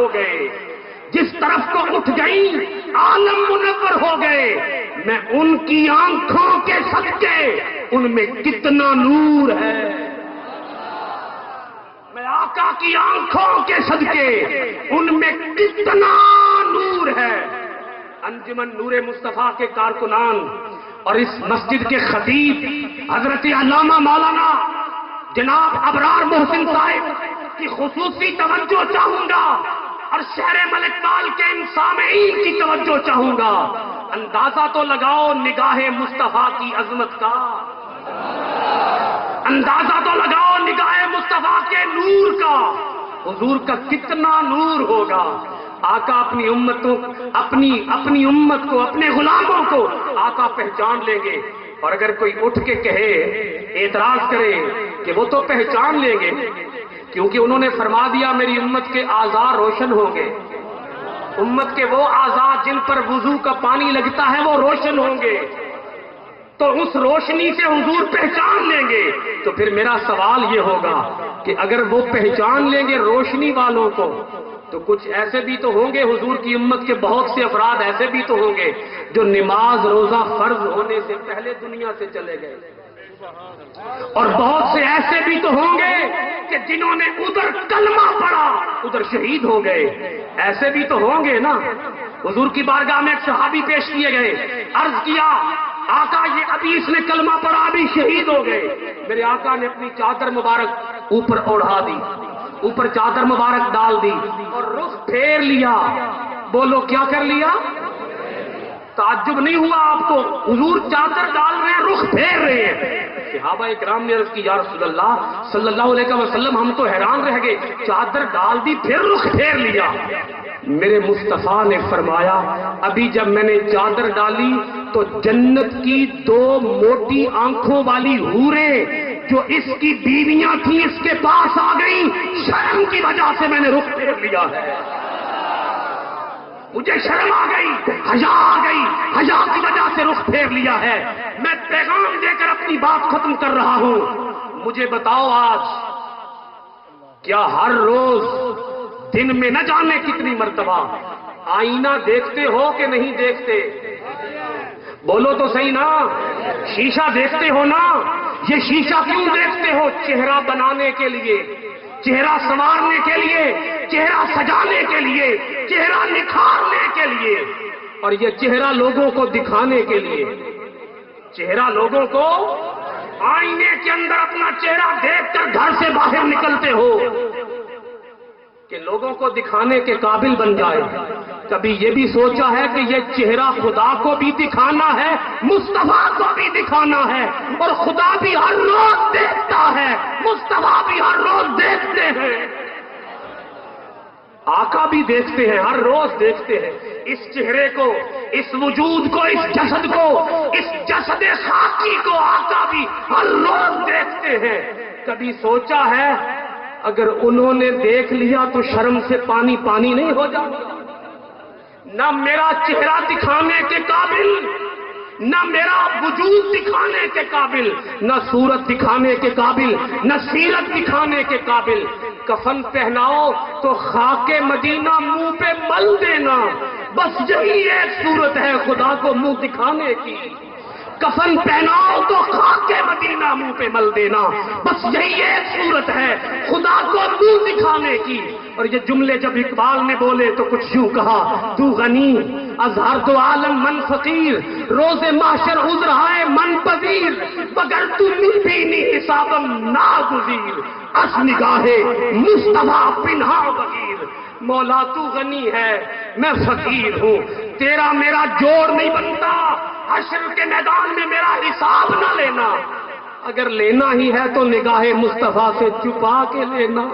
ہو گئے، جس طرف کو اٹھ گئی عالم منور ہو گئے۔ میں ان کی آنکھوں کے صدقے، ان میں کتنا نور ہے، میں آقا کی آنکھوں کے صدقے ان میں کتنا نور ہے۔ انجمن نور مصطفیٰ کے کارکنان اور اس مسجد کے خطیب حضرت علامہ مولانا جناب ابرار محسن صاحب کی خصوصی توجہ چاہوں گا، اور شہر ملک پال کے ان سامعین کی توجہ چاہوں گا۔ اندازہ تو لگاؤ نگاہ مصطفیٰ کی عظمت کا، اندازہ تو لگاؤ نگاہ مصطفیٰ کے نور کا، حضور کا کتنا نور ہوگا۔ آقا اپنی امت کو، اپنے غلاموں کو آقا پہچان لیں گے، اور اگر کوئی اٹھ کے کہے، اعتراض کرے کہ وہ تو پہچان لیں گے کیونکہ انہوں نے فرما دیا میری امت کے اعضاء روشن ہوں گے، امت کے وہ اعضاء جن پر وضو کا پانی لگتا ہے وہ روشن ہوں گے، تو اس روشنی سے حضور پہچان لیں گے۔ تو پھر میرا سوال یہ ہوگا کہ اگر وہ پہچان لیں گے روشنی والوں کو، تو کچھ ایسے بھی تو ہوں گے، حضور کی امت کے بہت سے افراد ایسے بھی تو ہوں گے جو نماز روزہ فرض ہونے سے پہلے دنیا سے چلے گئے، اور بہت سے ایسے بھی تو ہوں گے کہ جنہوں نے ادھر کلمہ پڑھا ادھر شہید ہو گئے، ایسے بھی تو ہوں گے نا۔ حضور کی بارگاہ میں ایک صحابی پیش کیے گئے، عرض کیا آقا یہ ابھی اس نے کلمہ پڑھا ابھی شہید ہو گئے۔ میرے آقا نے اپنی چادر مبارک اوپر اوڑھا دی، اوپر چادر مبارک ڈال دی اور رخ پھیر لیا۔ بولو کیا کر لیا؟ تعجب نہیں ہوا آپ کو؟ حضور چادر ڈال رہے ہیں، رخ پھیر رہے ہیں۔ صحابہ اکرام نے عرض کی یا رسول اللہ صلی اللہ علیہ وسلم ہم تو حیران رہ گئے، چادر ڈال دی پھر رخ پھیر لیا۔ میرے مصطفیٰ نے فرمایا ابھی جب میں نے چادر ڈالی تو جنت کی دو موٹی آنکھوں والی حوریں جو اس کی بیویاں تھیں اس کے پاس آ گئیں، شرم کی وجہ سے میں نے رخ پھیر لیا ہے، مجھے شرم آ گئی، حیا آ گئی، حیا کی وجہ سے رخ پھیر لیا ہے۔ میں پیغام دے کر اپنی بات ختم کر رہا ہوں۔ مجھے بتاؤ آج کیا ہر روز دن میں نہ جانے کتنی مرتبہ آئینہ دیکھتے ہو کہ نہیں دیکھتے؟ بولو تو صحیح نا، شیشہ دیکھتے ہو نا؟ یہ شیشہ کیوں دیکھتے ہو؟ چہرہ بنانے کے لیے، چہرہ سنوارنے کے لیے، چہرہ سجانے کے لیے، چہرہ نکھارنے کے لیے، اور یہ چہرہ لوگوں کو دکھانے کے لیے۔ چہرہ لوگوں کو، آئینے کے اندر اپنا چہرہ دیکھ کر گھر سے باہر نکلتے ہو کہ لوگوں کو دکھانے کے قابل بن جائے۔ کبھی یہ بھی سوچا ہے کہ یہ چہرہ خدا کو بھی دکھانا ہے، مصطفیٰ کو بھی دکھانا ہے، اور خدا بھی ہر روز دیکھتا ہے، مصطفیٰ بھی ہر روز دیکھتے ہیں، آقا بھی دیکھتے ہیں، ہر روز دیکھتے ہیں اس چہرے کو، اس وجود کو، اس جسد کو، اس جسد خاکی کو آقا بھی ہر روز دیکھتے ہیں۔ کبھی سوچا ہے اگر انہوں نے دیکھ لیا تو شرم سے پانی پانی نہیں ہو جاتا؟ نہ میرا چہرہ دکھانے کے قابل، نہ میرا وجود دکھانے کے قابل، نہ صورت دکھانے کے قابل، نہ سیرت دکھانے کے قابل۔ کفن پہناؤ تو خاک مدینہ منہ پہ مل دینا، بس یہی ایک صورت ہے خدا کو منہ دکھانے کی۔ کفن پہناؤ تو خاک مدینہ منہ پہ مل دینا، بس یہی ایک صورت ہے خدا کو منہ دکھانے کی۔ اور یہ جملے جب اقبال نے بولے تو کچھ یوں کہا، تو غنی اظہر تو عالم من فقیر، روز محشر عذرہائے من پذیر، مگر تو من بھی نہیں حسابم ناگزیر، اس نگاہ مصطفیٰ پنہا بغیر۔ مولا تو غنی ہے میں فقیر ہوں، تیرا میرا جوڑ نہیں بنتا، حشر کے میدان میں میرا حساب نہ لینا، اگر لینا ہی ہے تو نگاہ مصطفیٰ سے چھپا کے لینا۔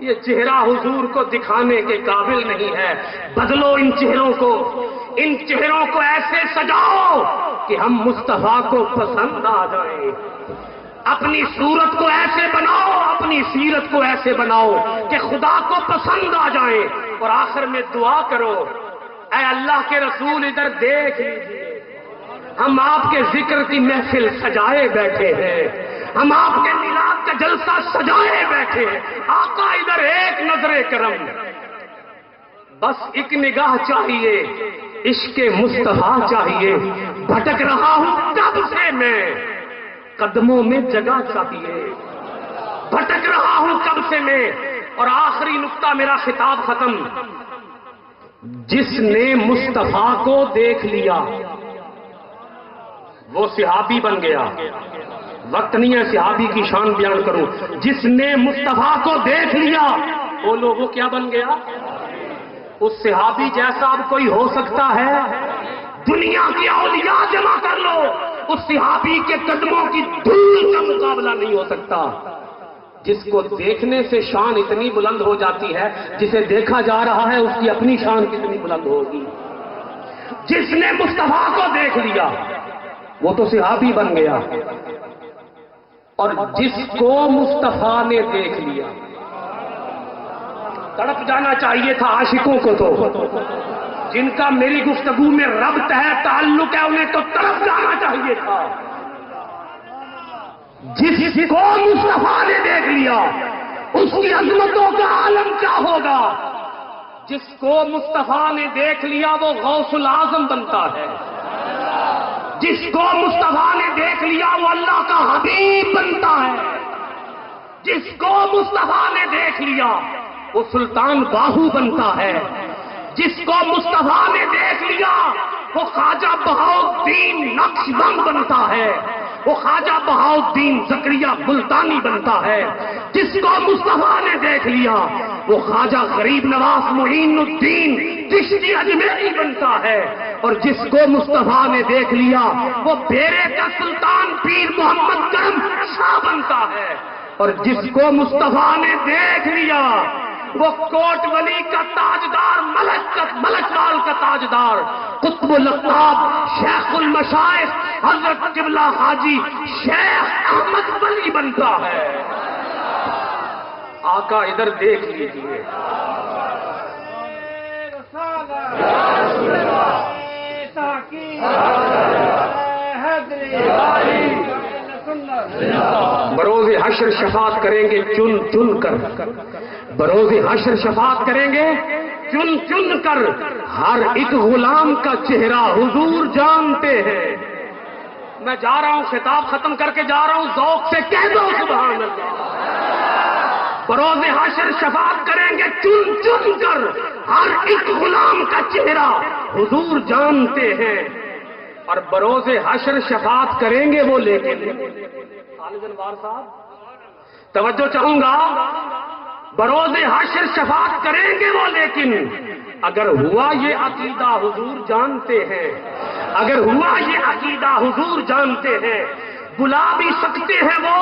یہ چہرہ حضور کو دکھانے کے قابل نہیں ہے۔ بدلو ان چہروں کو، ان چہروں کو ایسے سجاؤ کہ ہم مصطفیٰ کو پسند آ جائیں۔ اپنی صورت کو ایسے بناؤ، اپنی سیرت کو ایسے بناؤ کہ خدا کو پسند آ جائیں، اور آخر میں دعا کرو اے اللہ کے رسول ادھر دیکھ لیجیے، ہم آپ کے ذکر کی محفل سجائے بیٹھے ہیں، ہم آپ کے میلاد کا جلسہ سجائے بیٹھے ہیں، آقا ادھر ایک نظر کرم بس ایک نگاہ چاہیے، عشق مصطفیٰ چاہیے، بھٹک رہا ہوں کب سے میں، قدموں میں جگہ چاہیے، بھٹک رہا ہوں کب سے میں۔ اور آخری نقطہ میرا خطاب ختم، جس نے مصطفیٰ کو دیکھ لیا وہ صحابی بن گیا۔ وقت نہیں ہے صحابی کی شان بیان کروں، جس نے مصطفیٰ کو دیکھ لیا بولو وہ کیا بن گیا؟ اس صحابی جیسا اب کوئی ہو سکتا ہے؟ دنیا کی اولیاء جمع کر لو، اس صحابی کے قدموں کی دھول کا مقابلہ نہیں ہو سکتا۔ جس کو دیکھنے سے شان اتنی بلند ہو جاتی ہے، جسے دیکھا جا رہا ہے اس کی اپنی شان کتنی بلند ہوگی۔ جس نے مصطفیٰ کو دیکھ لیا وہ تو صحابی بن گیا، اور جس کو مصطفیٰ نے دیکھ لیا، تڑپ جانا چاہیے تھا عاشقوں کو، تو جن کا میری گفتگو میں ربط ہے، تعلق ہے، انہیں تو تڑپ جانا چاہیے تھا۔ جس کو مصطفیٰ نے دیکھ لیا اس کی عظمتوں کا عالم کیا ہوگا؟ جس کو مصطفیٰ نے دیکھ لیا وہ غوث العظم بنتا ہے، جس کو مصطفیٰ نے دیکھ لیا وہ اللہ کا حبیب بنتا ہے، جس کو مصطفیٰ نے دیکھ لیا وہ سلطان باہو بنتا ہے، جس کو مصطفیٰ نے دیکھ لیا وہ خواجہ بہاؤالدین نقشبند بنتا ہے، وہ خواجہ بہاؤالدین زکریا ملتانی بنتا ہے، جس کو مصطفیٰ نے دیکھ لیا وہ خواجہ غریب نواز معین الدین چشتی اجمیری بنتا ہے، اور جس کو مصطفیٰ نے دیکھ لیا وہ بیرے کا سلطان پیر محمد کرم شاہ بنتا ہے، اور جس کو مصطفیٰ نے دیکھ لیا وہ کوٹ ولی کا تاجدار، ملک وال کا تاجدار، قطب الاقطاب، شیخ المشائخ، حضرت قبلہ حاجی شیخ احمد ولی بنتا ہے۔ آقا ادھر دیکھ لیجیے، بروز حشر شفاعت کریں گے چن چن کر، بروز حشر شفاعت کریں گے چن چن کر، ہر ایک غلام کا چہرہ حضور جانتے ہیں۔ میں جا رہا ہوں، خطاب ختم کر کے جا رہا ہوں، ذوق سے کہہ دو سبحان اللہ۔ بروز حشر شفاعت کریں گے چن چن کر، ہر ایک غلام کا چہرہ حضور جانتے ہیں، اور بروز حشر شفاعت کریں گے وہ، لیکن خالد انوار صاحب توجہ چاہوں گا، بروز حشر شفاعت کریں گے وہ، لیکن اگر ہوا یہ عقیدہ حضور جانتے ہیں، اگر ہوا یہ عقیدہ حضور جانتے ہیں، بلا بھی سکتے ہیں وہ